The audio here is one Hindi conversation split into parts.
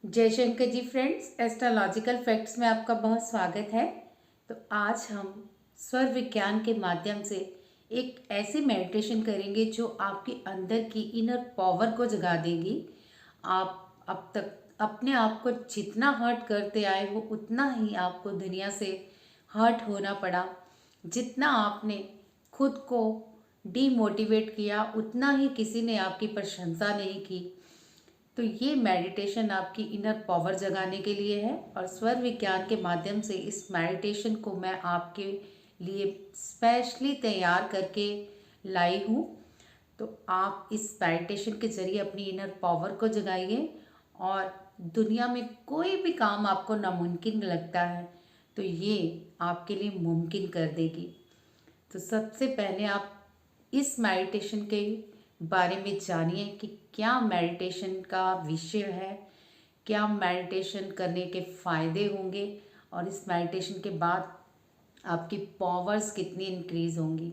जय Shankar ji friends, astrological facts में आपका बहुत स्वागत है। तो आज हम स्वर विज्ञान के माध्यम से एक ऐसी मेडिटेशन करेंगे जो आपके अंदर की इनर पावर को जगा देगी। आप अब तक अपने आप को जितना हर्ट करते आए हो उतना ही आपको दुनिया से हर्ट होना पड़ा। जितना आपने खुद को डीमोटिवेट किया उतना ही किसी ने आपकी प्रशंसा नहीं की। तो ये मेडिटेशन आपकी इनर पावर जगाने के लिए है और स्वर विज्ञान के माध्यम से इस मेडिटेशन को मैं आपके लिए स्पेशली तैयार करके लाई हूँ। तो आप इस मेडिटेशन के ज़रिए अपनी इनर पावर को जगाइए और दुनिया में कोई भी काम आपको नामुमकिन लगता है तो ये आपके लिए मुमकिन कर देगी। तो सबसे पहले आप इस मेडिटेशन के बारे में जानिए कि क्या मेडिटेशन का विषय है, क्या मेडिटेशन करने के फ़ायदे होंगे और इस मेडिटेशन के बाद आपकी पावर्स कितनी इंक्रीज़ होंगी।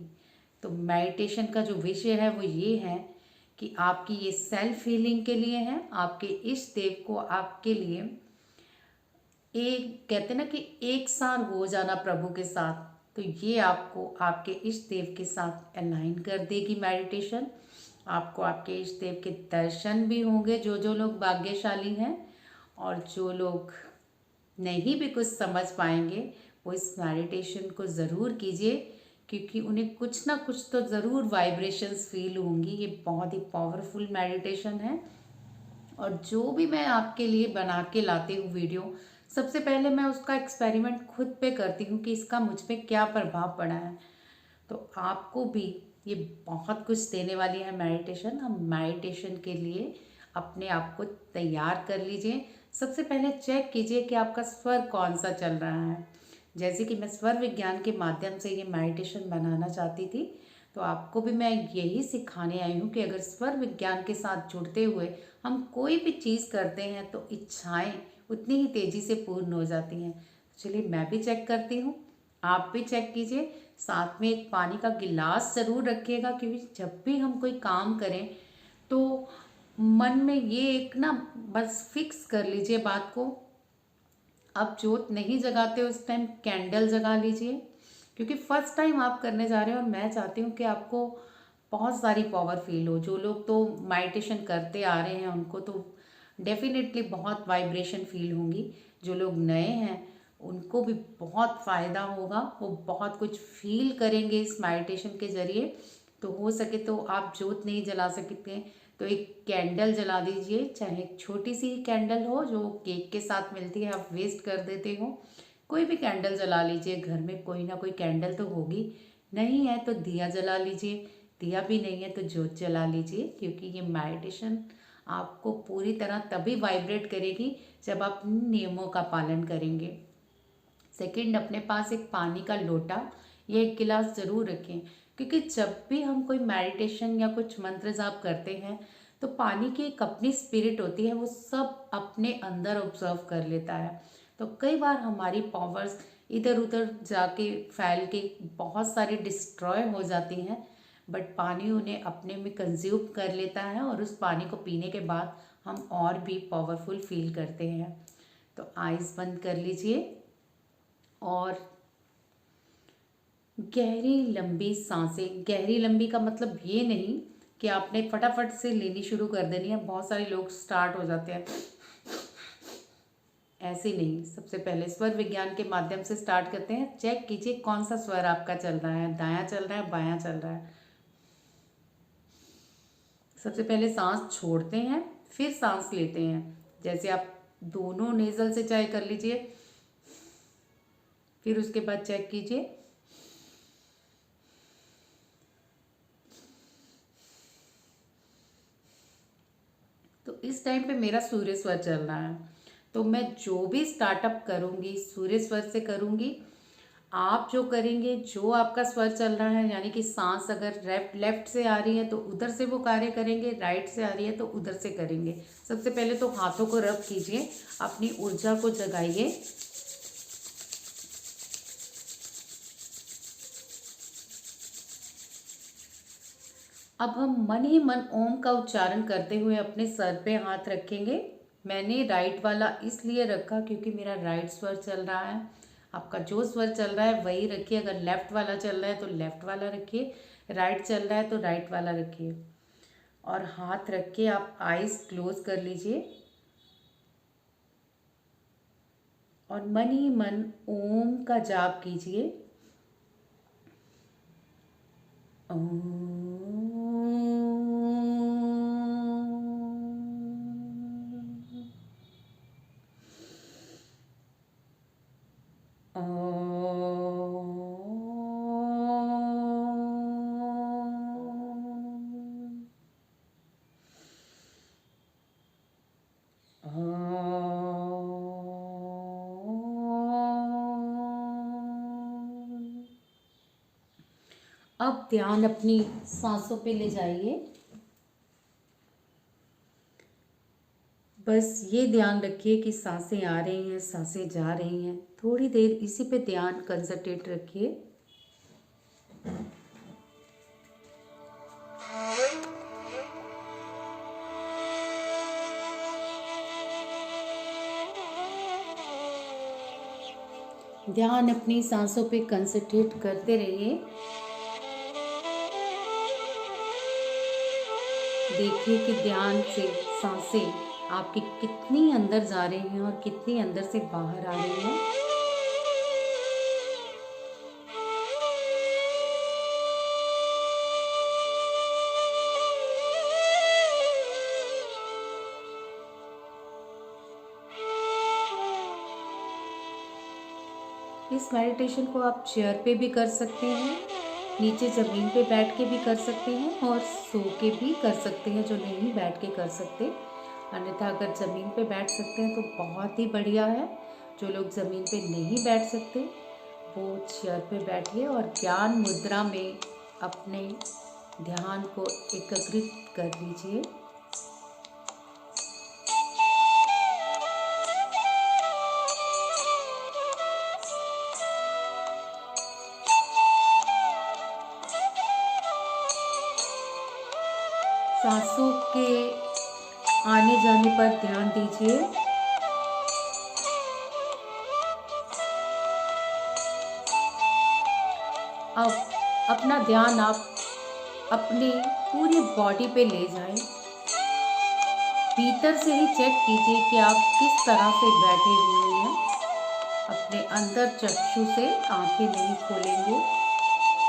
तो मेडिटेशन का जो विषय है वो ये है कि आपकी ये सेल्फ हीलिंग के लिए है, आपके इष्ट देव को आपके लिए एक कहते हैं ना कि एक साथ हो जाना प्रभु के साथ। तो ये आपको आपके इष्ट देव के साथ अलाइन कर देगी मेडिटेशन। आपको आपके इष्ट देव के दर्शन भी होंगे जो जो लोग भाग्यशाली हैं, और जो लोग नहीं भी कुछ समझ पाएंगे वो इस मेडिटेशन को ज़रूर कीजिए, क्योंकि उन्हें कुछ ना कुछ तो ज़रूर वाइब्रेशंस फील होंगी। ये बहुत ही पावरफुल मेडिटेशन है और जो भी मैं आपके लिए बना के लाती हूँ वीडियो, सबसे पहले मैं उसका एक्सपेरिमेंट खुद पे करती हूँ कि इसका मुझ पे क्या प्रभाव पड़ा है। तो आपको भी ये बहुत कुछ देने वाली है मेडिटेशन। हम मेडिटेशन के लिए अपने आप को तैयार कर लीजिए। सबसे पहले चेक कीजिए कि आपका स्वर कौन सा चल रहा है। जैसे कि मैं स्वर विज्ञान के माध्यम से ये मेडिटेशन बनाना चाहती थी, तो आपको भी मैं यही सिखाने आई हूँ कि अगर स्वर विज्ञान के साथ जुड़ते हुए हम कोई भी चीज़ करते हैं तो इच्छाएं उतनी ही तेज़ी से पूर्ण हो जाती हैं। चलिए मैं भी चेक करती हूँ, आप भी चेक कीजिए। साथ में एक पानी का गिलास ज़रूर रखिएगा, क्योंकि जब भी हम कोई काम करें तो मन में ये एक ना बस फिक्स कर लीजिए बात को। आप जोत नहीं जगाते उस टाइम कैंडल जगा लीजिए, क्योंकि फर्स्ट टाइम आप करने जा रहे हो और मैं चाहती हूँ कि आपको बहुत सारी पावर फील हो। जो लोग तो मेडिटेशन करते आ रहे हैं उनको तो डेफिनेटली बहुत वाइब्रेशन फील होंगी। जो लोग नए हैं उनको भी बहुत फ़ायदा होगा, वो बहुत कुछ फील करेंगे इस मेडिटेशन के ज़रिए। तो हो सके तो आप जोत नहीं जला सकते तो एक कैंडल जला दीजिए, चाहे एक छोटी सी कैंडल हो जो केक के साथ मिलती है, आप वेस्ट कर देते हो। कोई भी कैंडल जला लीजिए, घर में कोई ना कोई कैंडल तो होगी। नहीं है तो दिया जला लीजिए, दिया भी नहीं है तो जोत जला लीजिए, क्योंकि ये मेडिटेशन आपको पूरी तरह तभी वाइब्रेट करेगी जब आप नियमों का पालन करेंगे। सेकंड, अपने पास एक पानी का लोटा या एक गिलास ज़रूर रखें, क्योंकि जब भी हम कोई मेडिटेशन या कुछ मंत्र जाप करते हैं तो पानी की एक अपनी स्पिरिट होती है, वो सब अपने अंदर ऑब्जर्व कर लेता है। तो कई बार हमारी पावर्स इधर उधर जाके फैल के बहुत सारी डिस्ट्रॉय हो जाती हैं, बट पानी उन्हें अपने में कंज्यूम कर लेता है और उस पानी को पीने के बाद हम और भी पावरफुल फील करते हैं। तो आइज़ बंद कर लीजिए और गहरी लंबी सांसें। गहरी लंबी का मतलब ये नहीं कि आपने फटाफट से लेनी शुरू कर देनी है। बहुत सारे लोग स्टार्ट हो जाते हैं, ऐसे नहीं। सबसे पहले स्वर विज्ञान के माध्यम से स्टार्ट करते हैं। चेक कीजिए कौन सा स्वर आपका चल रहा है, दायां चल रहा है, बायां चल रहा है। सबसे पहले सांस छोड़ते हैं, फिर सांस लेते हैं। जैसे आप दोनों नेजल से चाहे कर लीजिए, फिर उसके बाद चेक कीजिए। तो इस टाइम पे मेरा सूर्य स्वर चल रहा है, तो मैं जो भी स्टार्टअप करूँगी सूर्य स्वर से करूँगी। आप जो करेंगे, जो आपका स्वर चल रहा है, यानी कि सांस अगर लेफ्ट से आ रही है तो उधर से वो कार्य करेंगे, राइट से आ रही है तो उधर से करेंगे। सबसे पहले तो हाथों को रब कीजिए, अपनी ऊर्जा को जगाइए। अब हम मन ही मन ओम का उच्चारण करते हुए अपने सर पे हाथ रखेंगे मैंने राइट वाला इसलिए रखा क्योंकि मेरा राइट स्वर चल रहा है। आपका जो स्वर चल रहा है वही रखिए। अगर लेफ़्ट वाला चल रहा है तो लेफ़्ट वाला रखिए, राइट चल रहा है तो राइट वाला रखिए। और हाथ रख के आप आइज़ क्लोज कर लीजिए और मन ही मन ओम का जाप कीजिए। अब ध्यान अपनी सांसों पे ले जाइए। बस ये ध्यान रखिए कि सांसें आ रही हैं, सांसें जा रही हैं। थोड़ी देर इसी पे ध्यान कंसंट्रेट रखिए। ध्यान अपनी सांसों पे कंसंट्रेट करते रहिए। देखिए कि ध्यान से सांसें आपकी कितनी अंदर जा रही हैं और कितनी अंदर से बाहर आ रही हैं। इस मेडिटेशन को आप चेयर पे भी कर सकते हैं, नीचे ज़मीन पे बैठ के भी कर सकते हैं और सो के भी कर सकते हैं जो नहीं बैठ के कर सकते। अन्यथा अगर ज़मीन पे बैठ सकते हैं तो बहुत ही बढ़िया है। जो लोग ज़मीन पे नहीं बैठ सकते वो चेयर पे बैठिए और ज्ञान मुद्रा में अपने ध्यान को एकाग्रित कर लीजिए। सांसों के आने जाने पर ध्यान दीजिए। अब अपना ध्यान आप अपनी पूरी बॉडी पे ले जाएं। भीतर से ही चेक कीजिए कि आप किस तरह से बैठे हुए हैं। अपने अंदर चक्षु से आंखें नहीं खोलेंगे।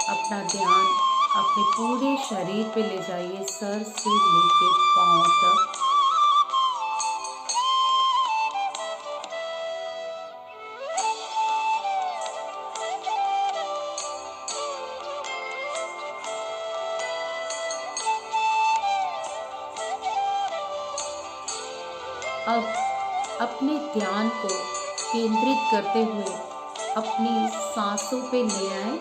अपना ध्यान अपने पूरे शरीर पे ले जाइए, सर से लेके पांव तक। अब अपने ध्यान को केंद्रित करते हुए अपनी सांसों पे ले आए।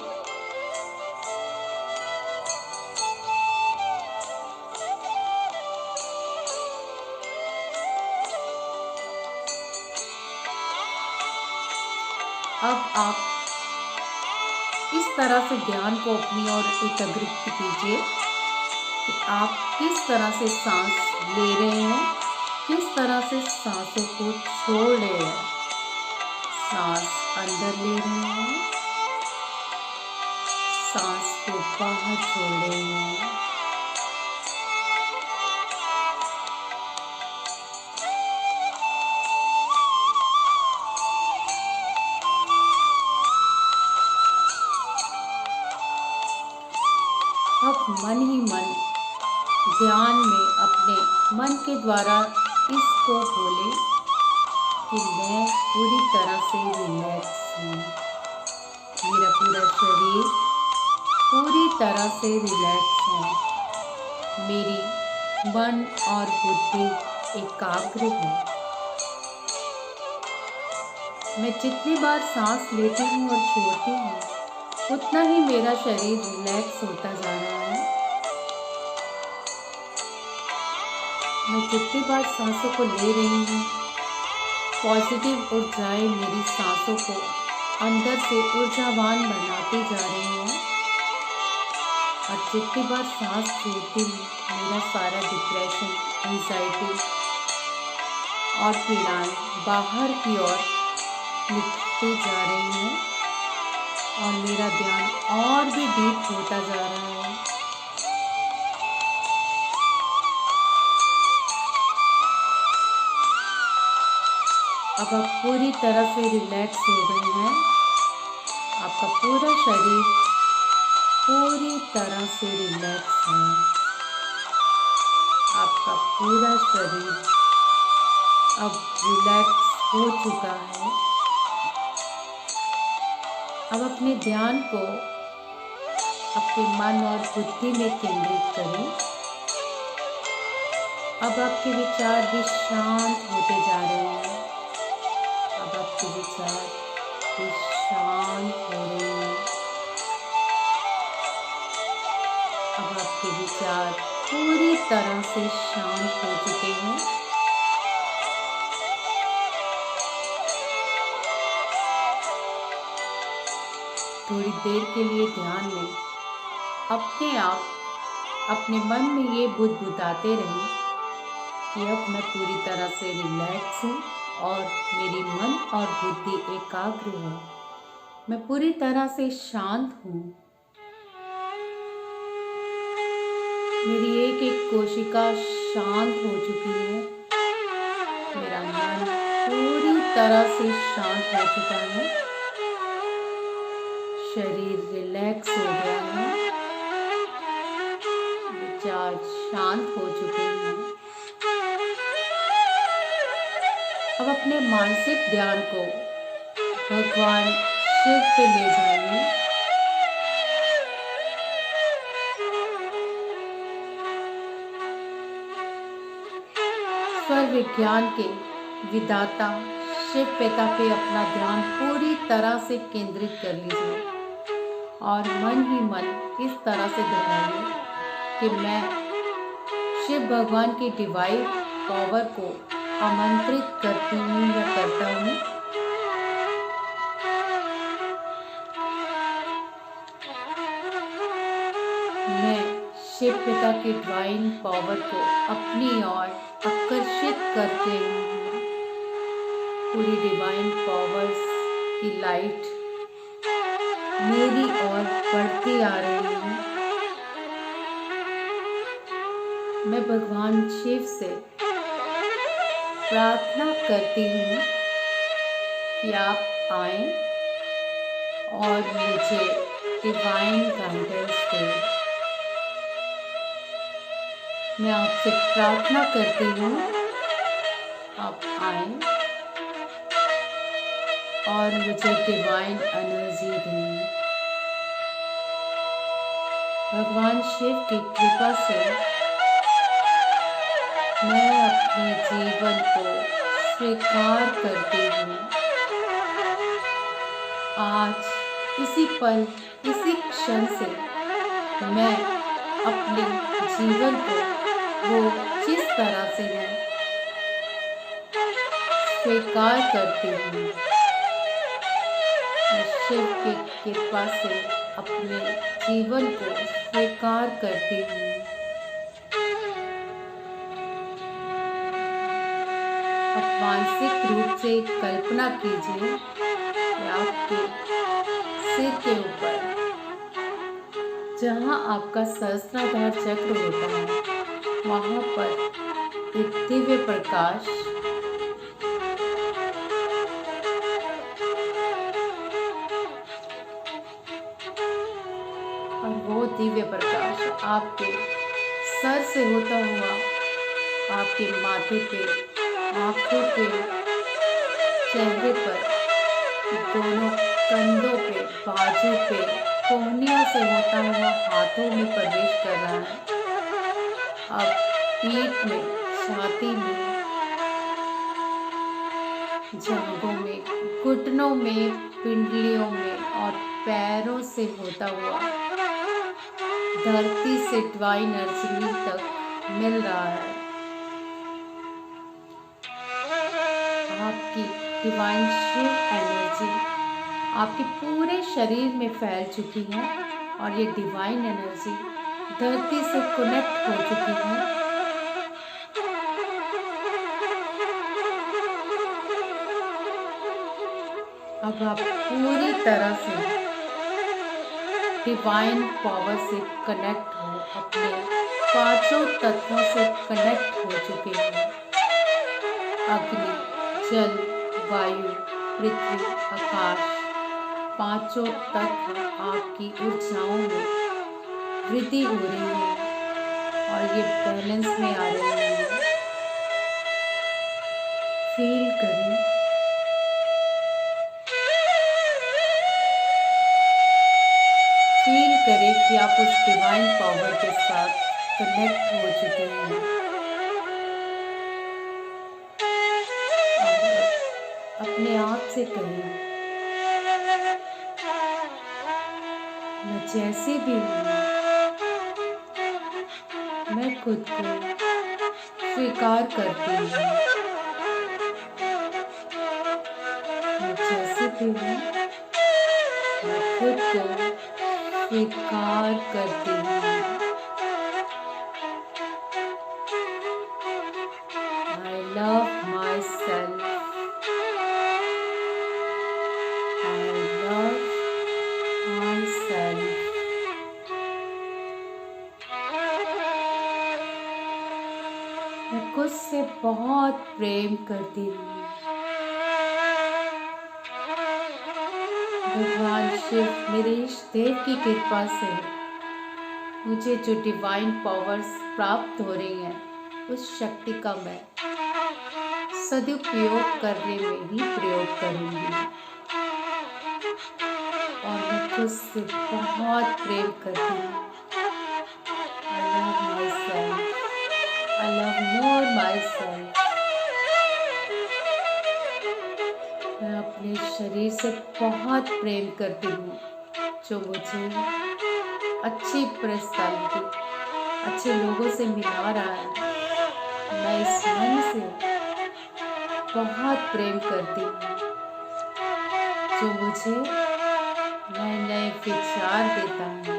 अब आप इस तरह से ध्यान को अपनी ओर एकाग्रित कीजिए कि आप किस तरह से सांस ले रहे हैं, किस तरह से सांसों को छोड़ रहे हैं। सांस अंदर ले रहे हैं, सांस को बाहर छोड़ रहे हैं। अब मन ही मन ध्यान में अपने मन के द्वारा इसको बोले कि मैं पूरी तरह से रिलैक्स हूँ। मेरा पूरा शरीर पूरी तरह से रिलैक्स है। मेरी मन और बुद्धि एकाग्र है। मैं जितनी बार सांस लेती हूँ और छोड़ती हूँ उतना ही मेरा शरीर रिलैक्स होता जा रहा है। मैं जितनी बार सांसों को ले रही हूँ पॉजिटिव ऊर्जाएं मेरी सांसों को अंदर से ऊर्जावान बनाती जा रही हैं और जितनी बार सांस छोड़ती हूँ मेरा सारा डिप्रेशन, एंजाइटी और पीड़ाएं बाहर की ओर निकलती जा रही हैं और मेरा ध्यान और भी डीप होता जा रहा है। अब आप पूरी तरह से रिलैक्स हो गए हैं। आपका पूरा शरीर पूरी तरह से रिलैक्स है। आपका पूरा शरीर अब रिलैक्स हो चुका है। अब अपने ध्यान को अपने मन और बुद्धि में केंद्रित करें। अब आपके विचार भी शांत होते जा रहे हैं। अब आपके विचार भी शांत हो रहे हैं। अब आपके विचार पूरी तरह से शांत हो चुके हैं। थोड़ी देर के लिए ध्यान में अपने आप अपने मन में ये बुदबुदाते रहें कि अब मैं पूरी तरह से रिलैक्स हूँ और मेरी मन और बुद्धि एकाग्र है। मैं पूरी तरह से शांत हूँ। मेरी एक एक कोशिका शांत हो चुकी है। मेरा मन पूरी तरह से शांत हो चुका है। शरीर रिलैक्स हो गया है। विचार शांत हो चुके हैं। अब अपने मानसिक ध्यान को भगवान शिव पे ले जाइए। स्वर विज्ञान के विधाता शिव पिता पे अपना ध्यान पूरी तरह से केंद्रित कर लीजिए और मन ही मन इस तरह से दोहराइए कि मैं शिव भगवान की डिवाइन पावर को आमंत्रित करती हूँ या करता हूँ। मैं शिव पिता की डिवाइन पावर को अपनी ओर आकर्षित करते हूँ। पूरी डिवाइन पावर्स की लाइट मेरी ओर बढ़ती आ रही है। मैं भगवान शिव से प्रार्थना करती हूँ कि आप आएं और मुझे डिवाइन गाइडेंस दें। मैं आपसे प्रार्थना करती हूँ आप आएं और मुझे डिवाइन एनर्जी दें। भगवान शिव की कृपा से मैं अपने जीवन को स्वीकार करती हूँ। आज इसी पल इसी क्षण से मैं अपने जीवन को वो जिस तरह से मैं स्वीकार करती हूँ। मैं शिव की कृपा से अपने जीवन को स्वीकार करती हूँ। अब मानसिक रूप से कल्पना कीजिए कि आपके सिर के ऊपर जहाँ आपका सहस्त्राधार चक्र होता है वहाँ पर एक दिव्य प्रकाश और वो दिव्य प्रकाश आपके सर से होता हुआ आपके माथे पे, आँखों पे, चेहरे पर, दोनों कंधों पे, बाजू पे, कोहनियों से होता हुआ हाथों में प्रवेश कर रहा है। अब पीठ में, छाती में, जांघों में, घुटनों में, पिंडलियों में और पैरों से होता हुआ धरती से डिवाइन एनर्जी तक मिल रहा है। आपकी डिवाइन शिव एनर्जी आपके पूरे शरीर में फैल चुकी है और ये डिवाइन एनर्जी धरती से कनेक्ट हो चुकी है। अब आप पूरी तरह से डिवाइन पावर से कनेक्ट हो, अपने पांचों तत्वों से कनेक्ट हो चुके हैं। अग्नि, जल, वायु, पृथ्वी, आकाश, पांचों तत्व आपकी ऊर्जाओं में वृद्धि हो रही है और ये बैलेंस में आ रहे हैं। फील करें, फील करें कि आप उस डिवाइन पावर के साथ कनेक्ट हो चुके हैं। और अपने आप से कहें, मैं जैसे भी हूँ, मैं खुद को स्वीकार करती हूँ। मैं जैसे भी हूँ, मैं खुद को स्वीकार करती हूँ। I love myself. I love myself. मैं खुद से बहुत प्रेम करती हूँ। भगवान शिव मेरे इष्ट देव की कृपा से मुझे जो डिवाइन पावर्स प्राप्त हो रही हैं, उस शक्ति का मैं सदुपयोग करने में ही प्रयोग करूंगी। और मैं खुद से बहुत प्रेम करती हूँ। I love myself. I love more myself. मैं अपने शरीर से बहुत प्रेम करती हूँ, जो मुझे अच्छी पर्सनालिटी, अच्छे लोगों से मिला रहा है। मैं इस मन से बहुत प्रेम करती हूँ, जो मुझे नए नए विचार देता है।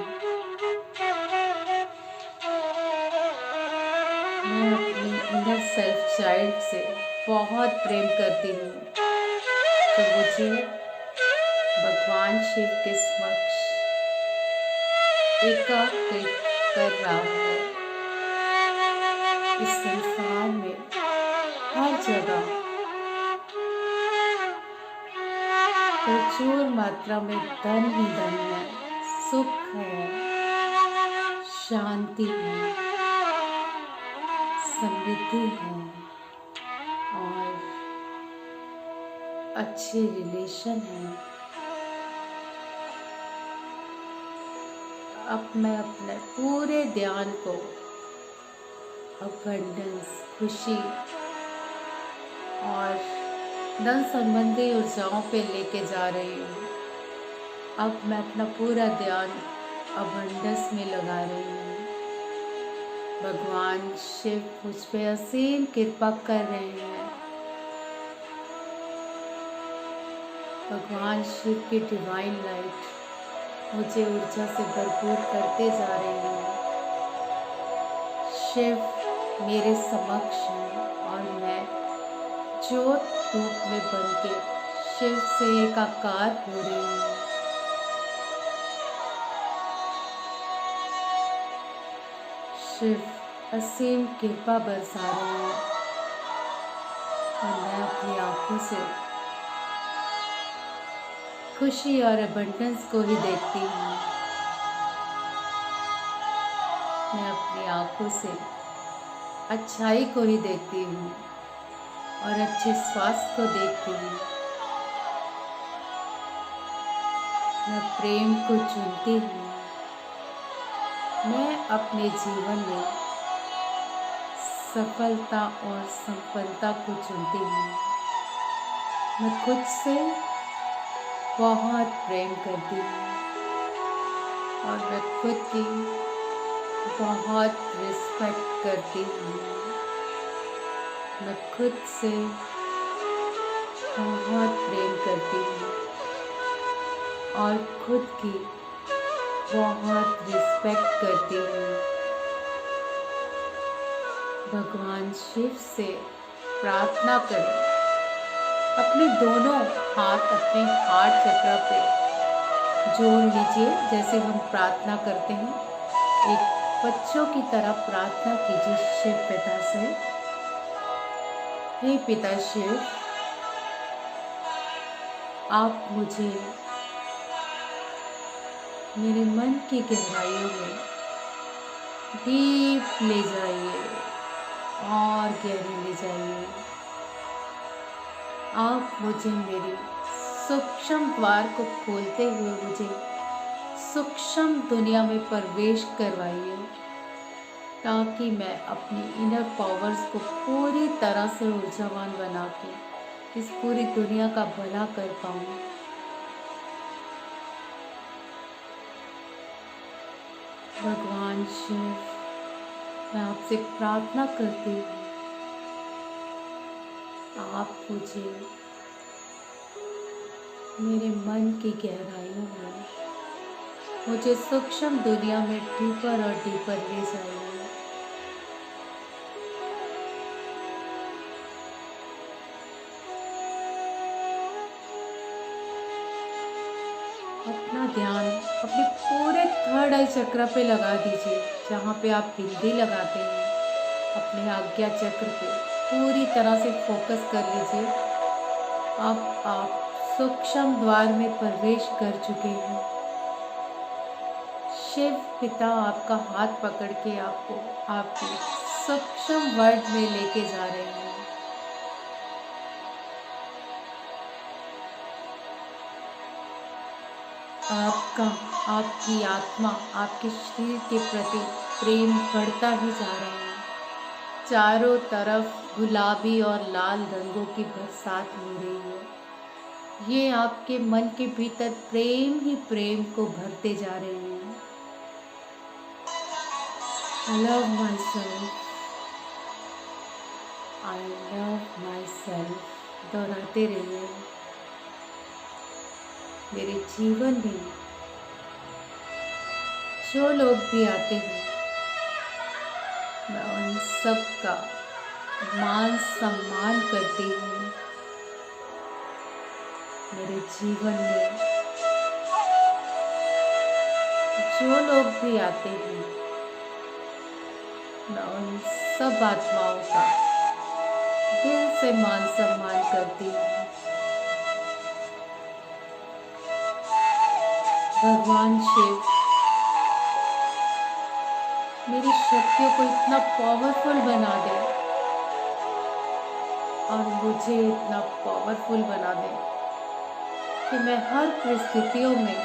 मैं अपने इनर सेल्फ चाइल्ड से बहुत प्रेम करती हूँ, जो मुझे भगवान शिव के समक्ष एकाग्रित कर रहा है। इस संसार में हर जगह प्रचुर मात्रा में धन ही धन है, सुख है, शांति है, समृद्धि है और अच्छे रिलेशन है। अब मैं अपने पूरे ध्यान को अबंडेंस, खुशी और धन संबंधी ऊर्जाओं पे लेके जा रही हूँ। अब मैं अपना पूरा ध्यान अबंडेंस में लगा रही हूँ। भगवान शिव मुझ पे असीम कृपा कर रहे हैं। भगवान शिव की डिवाइन लाइट मुझे ऊर्जा से भरपूर करते जा रही है। शिव मेरे समक्ष है और मैं ज्योत रूप में बनके शिव से एकाकार हो रही हूँ। शिव असीम कृपा बरसा रहे हैं और मैं अपनी आंखों से खुशी और अबंडेंस को ही देखती हूँ। मैं अपनी आंखों से अच्छाई को ही देखती हूँ और अच्छे स्वास्थ्य को देखती हूँ। मैं प्रेम को चुनती हूँ। मैं अपने जीवन में सफलता और संपन्नता को चुनती हूँ। मैं खुद से बहुत प्रेम करती हूँ और मैं खुद की बहुत रिस्पेक्ट करती हूँ। मैं खुद से बहुत प्रेम करती हूँ और खुद की बहुत रिस्पेक्ट करती हूँ। भगवान शिव से प्रार्थना करें अपने दोनों हाथ अपने हार्ट चक्र पे जोड़ लीजिए। जैसे हम प्रार्थना करते हैं, एक बच्चों की तरह प्रार्थना कीजिए शिव पिता से। हे पिता शिव, आप मुझे मेरे मन की गहराइयों में डीप ले जाइए और गहरे ले जाइए। आप मुझे मेरे सूक्ष्म द्वार को खोलते हुए मुझे सूक्ष्म दुनिया में प्रवेश करवाइए, ताकि मैं अपनी इनर पावर्स को पूरी तरह से ऊर्जावान बना के इस पूरी दुनिया का भला कर पाऊँ। भगवान शिव, मैं आपसे प्रार्थना करती हूँ, आप मुझे मेरे मन की गहराइयों में मुझे सूक्ष्म दुनिया में डीपर और डीपर ले जाइए। अपना ध्यान अपने पूरे थर्ड आई चक्र पे लगा दीजिए, जहाँ पे आप बिंदी लगाते हैं। अपने आज्ञा चक्र पे पूरी तरह से फोकस कर लीजिए। अब आप सूक्ष्म द्वार में प्रवेश कर चुके हैं। शिव पिता आपका हाथ पकड़ के आपको आपके सूक्ष्म वर्ल्ड में लेके जा रहे हैं। आपकी आत्मा आपके शरीर के प्रति प्रेम बढ़ता ही जा रहा है। चारों तरफ गुलाबी और लाल रंगों की बरसात हो रही है। ये आपके मन के भीतर प्रेम ही प्रेम को भरते जा रहे हैं। I love myself, I love myself दोहराते रहिए। मेरे जीवन में जो लोग भी आते हैं, मैं उन सब का मान सम्मान करती हूँ। मेरे जीवन में जो लोग भी आते हैं, मैं उन सब आत्माओं का दिल से मान सम्मान करती हूँ। भगवान शिव मेरी शक्तियों को इतना पावरफुल बना दे और मुझे इतना पावरफुल बना दे कि मैं हर परिस्थितियों में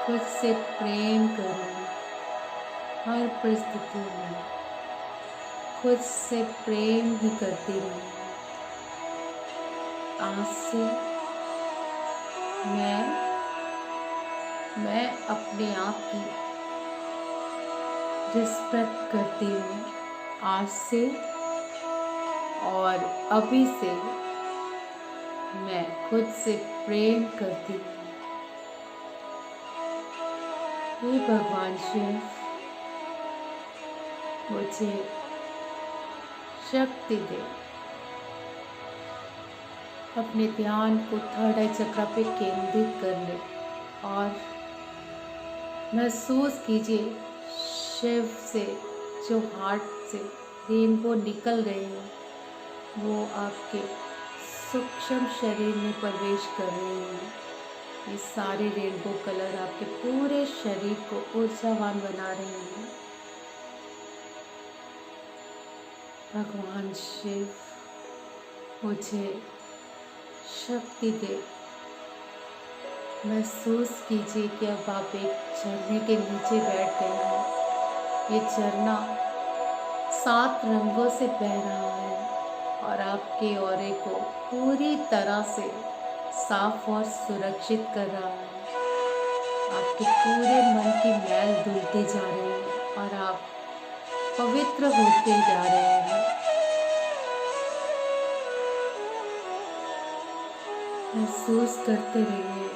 खुद से प्रेम करूं। हर परिस्थितियों में खुद से प्रेम ही करती रहूं। आज से मैं अपने आप की रिस्पेक्ट करती हूँ। आज से और अभी से मैं खुद से प्रेम करती हूँ। हे भगवान शिव, मुझे शक्ति दे। अपने ध्यान को थर्ड आई चक्र पे केंद्रित कर ले और महसूस कीजिए शिव से जो हार्ट से रेनबो निकल रहे हैं, वो आपके सूक्ष्म शरीर में प्रवेश कर रहे हैं। ये सारे रेनबो कलर आपके पूरे शरीर को ऊर्जावान बना रहे हैं। भगवान शिव, मुझे शक्ति दे। महसूस कीजिए कि अब आप एक झरने के नीचे बैठ गए हैं। ये झरना 7 रंगों से बह रहा है और आपके ऑरे को पूरी तरह से साफ और सुरक्षित कर रहा है। आपके पूरे मन की मैल धुलती जा रही है और आप पवित्र होते जा रहे हैं। महसूस करते रहिए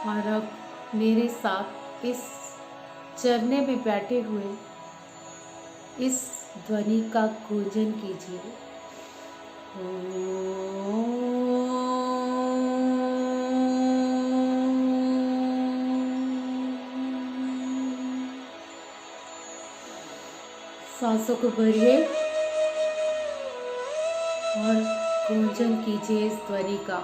और अब मेरे साथ इस झरने में बैठे हुए इस ध्वनि का गूंजन कीजिए। सांसों को भरिए और गुंजन कीजिए इस ध्वनि का।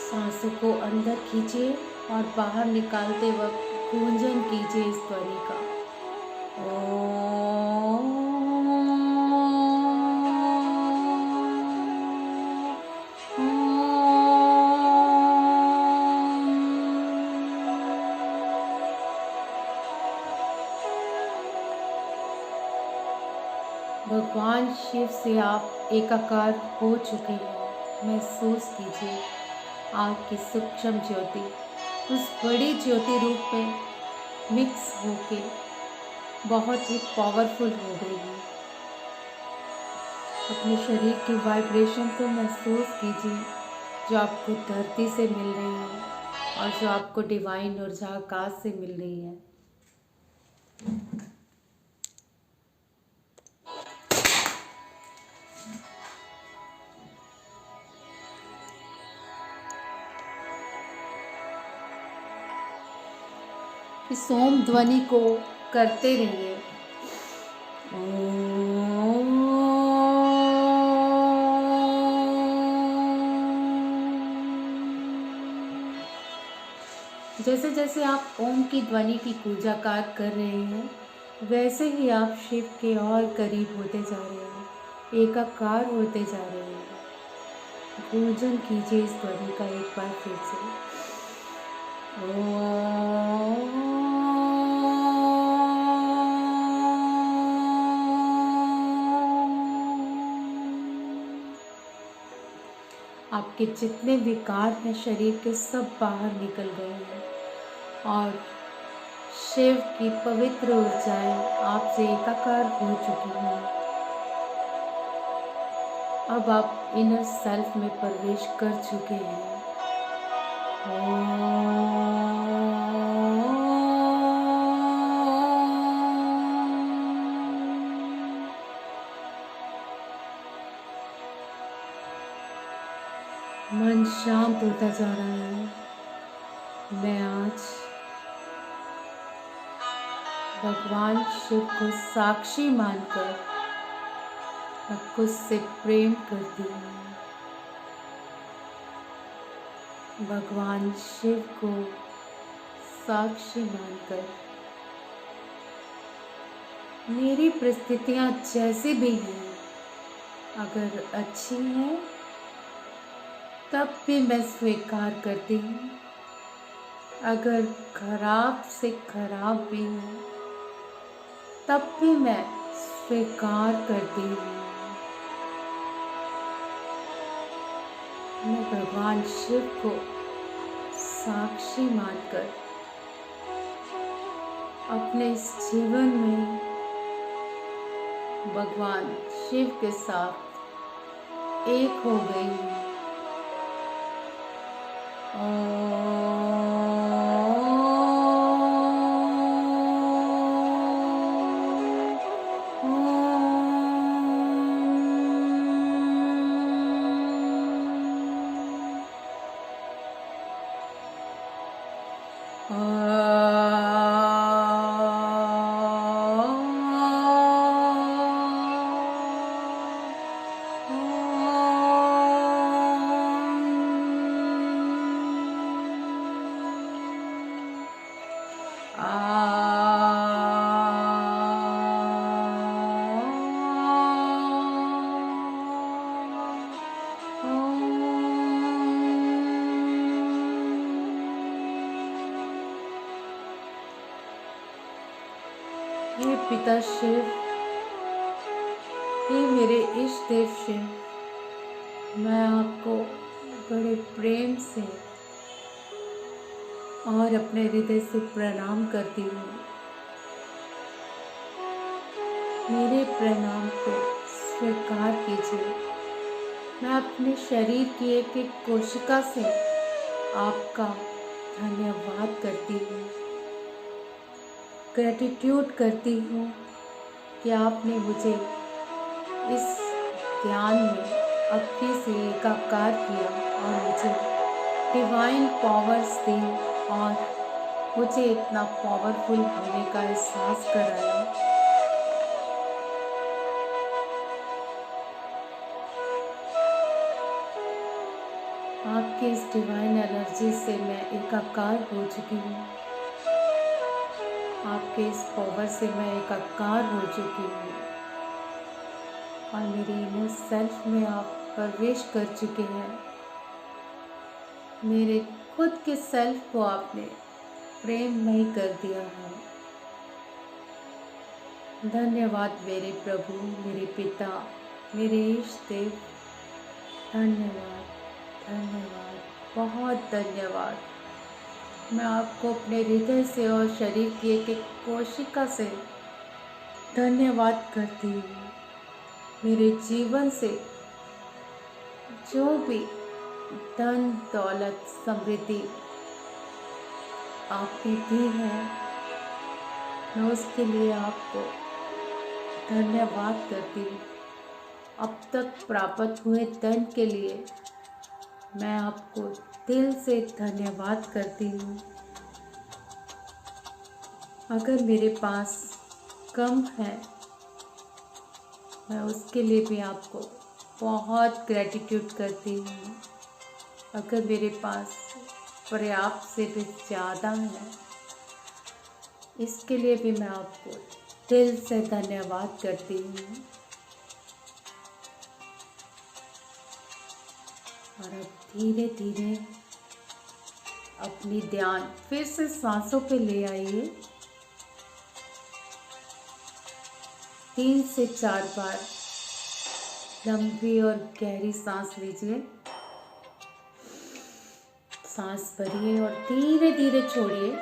सांसों को अंदर खींचिए और बाहर निकालते वक्त गुंजन कीजिए इस ध्वनि का। भगवान शिव से आप एकाकार हो चुके हैं। महसूस कीजिए आपकी सूक्ष्म ज्योति उस बड़ी ज्योति रूप में मिक्स होके बहुत ही पावरफुल हो गई है। अपने शरीर की वाइब्रेशन को महसूस कीजिए जो आपको धरती से मिल रही है और जो आपको डिवाइन ऊर्जा आकाश से मिल रही है। इस ओम ध्वनि को करते रहिए। जैसे जैसे आप ओम की ध्वनि की पूजाकार कर रहे हैं वैसे ही आप शिव के और करीब होते जा रहे हैं, एकाकार होते जा रहे हैं। पूजन कीजिए इस ध्वनि का एक बार फिर से। आपके जितने विकार हैं शरीर के सब बाहर निकल गए हैं और शिव की पवित्र ऊर्जाएं आपसे एकाकार हो चुकी हैं। अब आप इनर सेल्फ में प्रवेश कर चुके हैं। मन शांत होता जा रहा है। मैं आज भगवान शिव को साक्षी मानकर आपको उससे प्रेम करती हूँ। भगवान शिव को साक्षी मानकर मेरी परिस्थितियाँ जैसी भी हैं, अगर अच्छी हैं तब भी मैं स्वीकार करती हूँ, अगर खराब से खराब भी है तब भी मैं स्वीकार करती हूँ। मैं भगवान शिव को साक्षी मानकर अपने इस जीवन में भगवान शिव के साथ एक हो गई हूँ। हे पिता शिव, हे मेरे इष्ट देव शिव, मैं आपको बड़े प्रेम से और अपने हृदय से प्रणाम करती हूँ। मेरे प्रणाम को स्वीकार कीजिए। मैं अपने शरीर की एक एक कोशिका से आपका धन्यवाद करती हूँ, ग्रेटिट्यूड करती हूँ कि आपने मुझे इस ध्यान में अपने से एकाकार किया और मुझे डिवाइन पावर्स दी और मुझे इतना पावरफुल होने का एहसास कराया। आपकी इस डिवाइन एनर्जी से मैं एकाकार हो चुकी हूँ। आपके इस पावर से मैं एकाकार हो चुकी हूँ और मेरे इनर सेल्फ में आप प्रवेश कर चुके हैं। मेरे खुद के सेल्फ को आपने प्रेममय कर दिया है। धन्यवाद मेरे प्रभु, मेरे पिता, मेरे इष्ट देव। धन्यवाद, धन्यवाद, बहुत धन्यवाद। मैं आपको अपने हृदय से और शरीर की एक एक कोशिका से धन्यवाद करती हूँ। मेरे जीवन से जो भी धन दौलत समृद्धि आपने दी है, मैं उसके लिए आपको धन्यवाद करती हूँ। अब तक प्राप्त हुए धन के लिए मैं आपको दिल से धन्यवाद करती हूँ। अगर मेरे पास कम है, मैं उसके लिए भी आपको बहुत ग्रेटिट्यूड करती हूँ। अगर मेरे पास पर्याप्त से भी ज़्यादा है, इसके लिए भी मैं आपको दिल से धन्यवाद करती हूँ। और अब धीरे धीरे अपनी ध्यान फिर से सांसों पे ले आइए। 3 से 4 बार लंबी और गहरी सांस लीजिए। सांस भरिए और धीरे धीरे छोड़िए।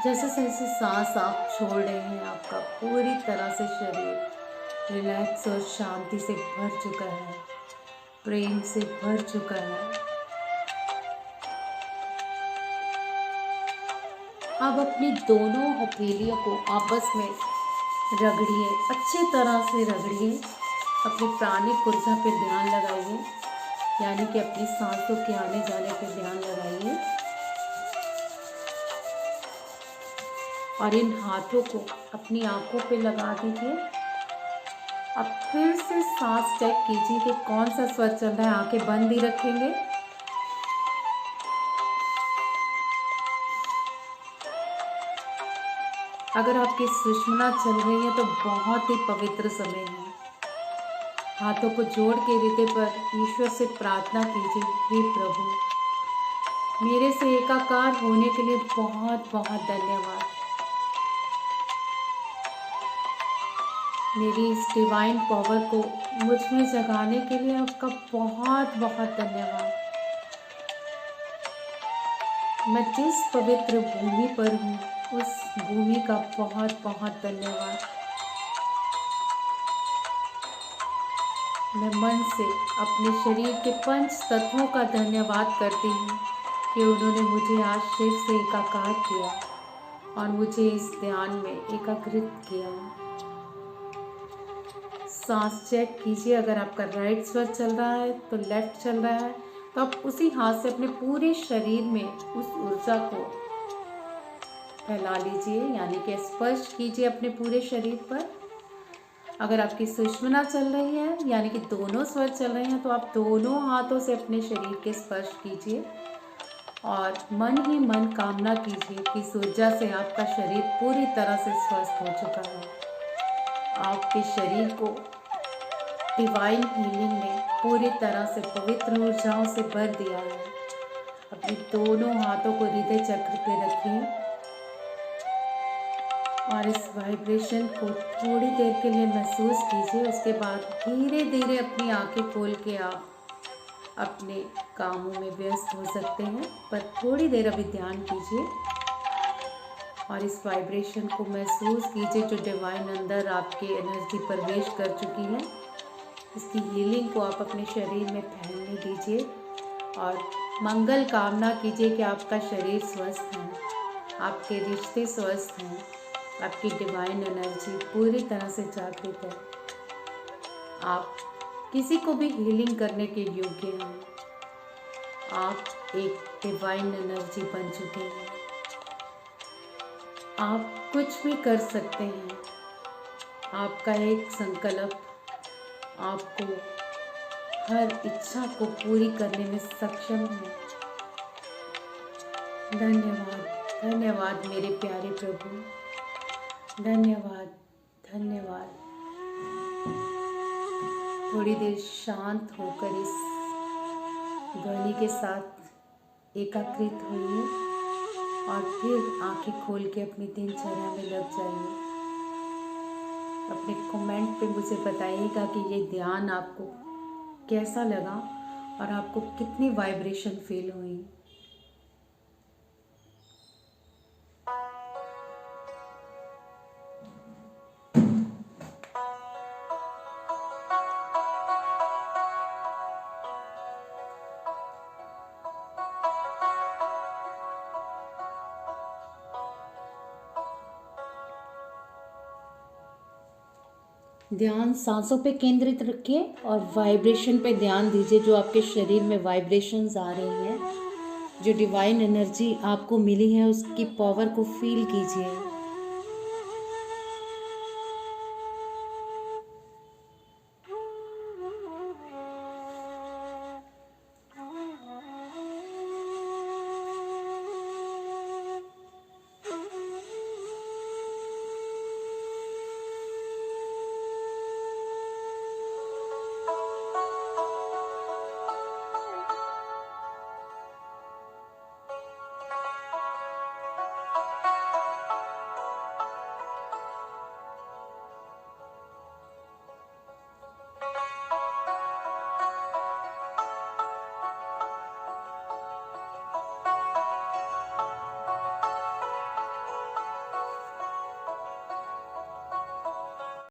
जैसे जैसे सांस आप छोड़ रहे हैं, आपका पूरी तरह से शरीर रिलैक्स और शांति से भर चुका है, प्रेम से भर चुका है। अब अपनी दोनों हथेलियों को आपस में रगड़िए, अच्छी तरह से रगड़िए। अपनी प्राणिक ऊर्जा पे ध्यान लगाइए, यानी कि अपनी सांसों के आने जाने पे ध्यान लगाइए। और इन हाथों को अपनी आंखों पे लगा दीजिए। अब फिर से सांस चेक कीजिए कि कौन सा स्वर चल रहा है। आंखें बंद ही रखेंगे। अगर आपकी सुषुम्ना चल रही है तो बहुत ही पवित्र समय है। हाथों को जोड़ के हृदय पर ईश्वर से प्रार्थना कीजिए, हे प्रभु, मेरे से एकाकार होने के लिए बहुत बहुत धन्यवाद। मेरी इस डिवाइन पावर को मुझ में जगाने के लिए आपका बहुत बहुत धन्यवाद। मैं जिस पवित्र भूमि पर हूँ, उस भूमि का बहुत बहुत धन्यवाद। मैं मन से अपने शरीर के 5 तत्वों का धन्यवाद करती हूँ कि उन्होंने मुझे आज शिव से एकाकार किया और मुझे इस ध्यान में एकाग्रित किया। सांस चेक कीजिए। अगर आपका राइट स्वर चल रहा है तो लेफ्ट चल रहा है, तो आप उसी हाथ से अपने पूरे शरीर में उस ऊर्जा को फैला लीजिए, यानी कि स्पर्श कीजिए अपने पूरे शरीर पर। अगर आपकी सुषुम्ना चल रही है, यानी कि दोनों स्वर चल रहे हैं, तो आप दोनों हाथों से अपने शरीर के स्पर्श कीजिए और मन ही मन कामना कीजिए कि इस ऊर्जा से आपका शरीर पूरी तरह से स्वस्थ हो चुका है। आपके शरीर को डिवाइन हीलिंग ने पूरी तरह से पवित्र ऊर्जाओं से भर दिया है। अपने दोनों हाथों को हृदय चक्र पे रखिए और इस वाइब्रेशन को थोड़ी देर के लिए महसूस कीजिए। उसके बाद धीरे धीरे अपनी आंखें खोल के आप अपने कामों में व्यस्त हो सकते हैं, पर थोड़ी देर अभी ध्यान कीजिए। और इस वाइब्रेशन को महसूस कीजिए जो डिवाइन अंदर आपके एनर्जी प्रवेश कर चुकी है। इसकी हीलिंग को आप अपने शरीर में फैलने दीजिए और मंगल कामना कीजिए कि आपका शरीर स्वस्थ है, आपके रिश्ते स्वस्थ हैं, आपकी डिवाइन एनर्जी पूरी तरह से जागृत है। आप किसी को भी हीलिंग करने के योग्य हैं। आप एक डिवाइन एनर्जी बन चुके हैं। आप कुछ भी कर सकते हैं। आपका एक संकल्प आपको हर इच्छा को पूरी करने में सक्षम है। धन्यवाद, धन्यवाद मेरे प्यारे प्रभु, धन्यवाद, धन्यवाद। थोड़ी देर शांत होकर इस ध्वनि के साथ एकाग्रित होइए और फिर आंखें खोल के अपनी दिनचर्या में लग जाइए। अपने कमेंट पे मुझे बताइएगा कि ये ध्यान आपको कैसा लगा और आपको कितनी वाइब्रेशन फील हुई। ध्यान सांसों पे केंद्रित रखिए और वाइब्रेशन पे ध्यान दीजिए। जो आपके शरीर में वाइब्रेशंस आ रही हैं, जो डिवाइन एनर्जी आपको मिली है, उसकी पावर को फील कीजिए।